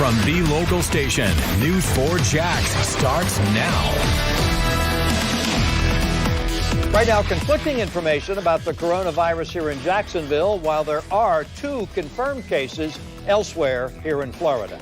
From the local station, News 4 Jax starts now. Right now, conflicting information about the coronavirus here in Jacksonville, while there are 2 confirmed cases elsewhere here in Florida.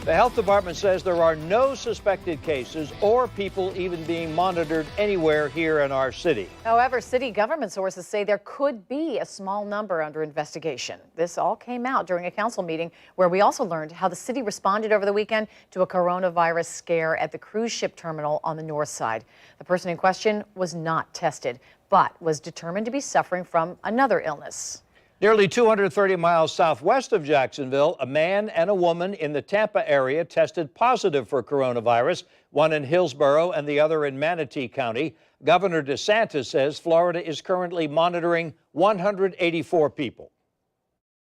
The health department says there are no suspected cases or people even being monitored anywhere here in our city. However, city government sources say there could be a small number under investigation. This all came out during a council meeting where we also learned how the city responded over the weekend to a coronavirus scare at the cruise ship terminal on the north side. The person in question was not tested, but was determined to be suffering from another illness. Nearly 230 miles southwest of Jacksonville, a man and a woman in the Tampa area tested positive for coronavirus, one in Hillsborough and the other in Manatee County. Governor DeSantis says Florida is currently monitoring 184 people.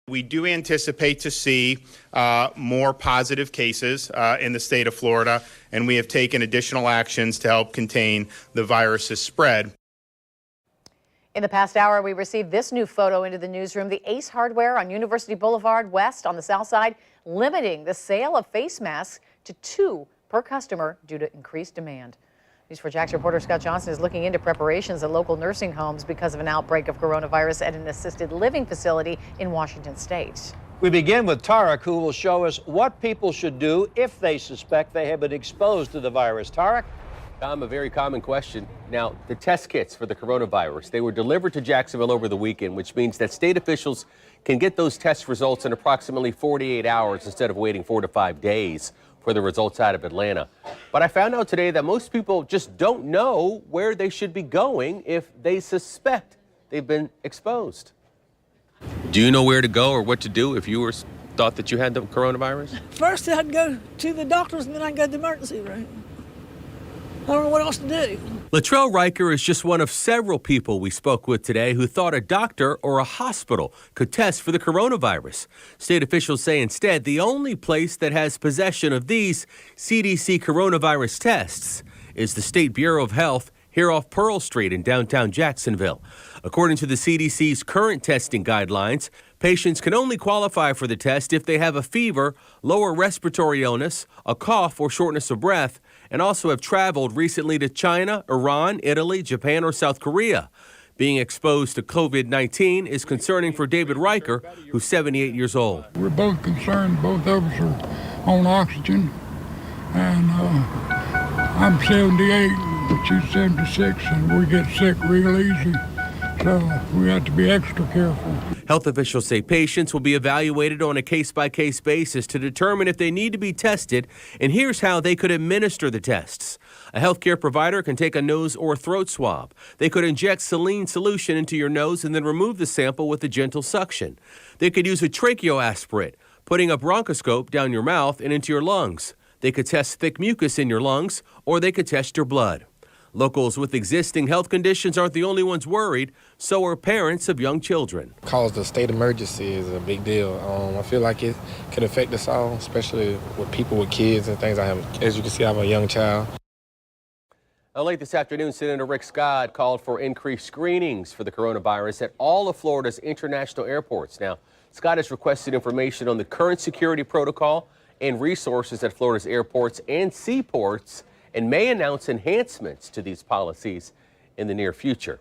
We do anticipate to see more positive cases in the state of Florida, and we have taken additional actions to help contain the virus's spread. In the past hour, we received this new photo into the newsroom. The Ace Hardware on University Boulevard West on the south side, limiting the sale of face masks to 2 per customer due to increased demand. News 4 Jax reporter Scott Johnson is looking into preparations at local nursing homes because of an outbreak of coronavirus at an assisted living facility in Washington state. We begin with Tarek, who will show us what people should do if they suspect they have been exposed to the virus. Tarek? Tom, a very common question. Now, the test kits for the coronavirus, they were delivered to Jacksonville over the weekend, which means that state officials can get those test results in approximately 48 hours instead of waiting 4 to 5 days for the results out of Atlanta. But I found out today that most people just don't know where they should be going if they suspect they've been exposed. Do you know where to go or what to do if you thought that you had the coronavirus? First, I'd go to the doctors, and then I'd go to the emergency room. I don't know what else to do. Latrell Riker is just one of several people we spoke with today who thought a doctor or a hospital could test for the coronavirus. State officials say instead the only place that has possession of these CDC coronavirus tests is the State Bureau of Health here off Pearl Street in downtown Jacksonville. According to the CDC's current testing guidelines, patients can only qualify for the test if they have a fever, lower respiratory illness, a cough or shortness of breath, and also have traveled recently to China, Iran, Italy, Japan, or South Korea. Being exposed to COVID-19 is concerning for David Riker, who's 78 years old. We're both concerned. Both of us are on oxygen, and I'm 78, but she's 76, and we get sick real easy. So we have to be extra careful. Health officials say patients will be evaluated on a case-by-case basis to determine if they need to be tested, and here's how they could administer the tests. A healthcare provider can take a nose or throat swab. They could inject saline solution into your nose and then remove the sample with a gentle suction. They could use a tracheoaspirate, putting a bronchoscope down your mouth and into your lungs. They could test thick mucus in your lungs, or they could test your blood. Locals with existing health conditions aren't the only ones worried, so are parents of young children. Because the state emergency is a big deal. I feel like it could affect us all, especially with people with kids and things. As you can see, I have a young child. Late this afternoon, Senator Rick Scott called for increased screenings for the coronavirus at all of Florida's international airports. Now, Scott has requested information on the current security protocol and resources at Florida's airports and seaports, and may announce enhancements to these policies in the near future.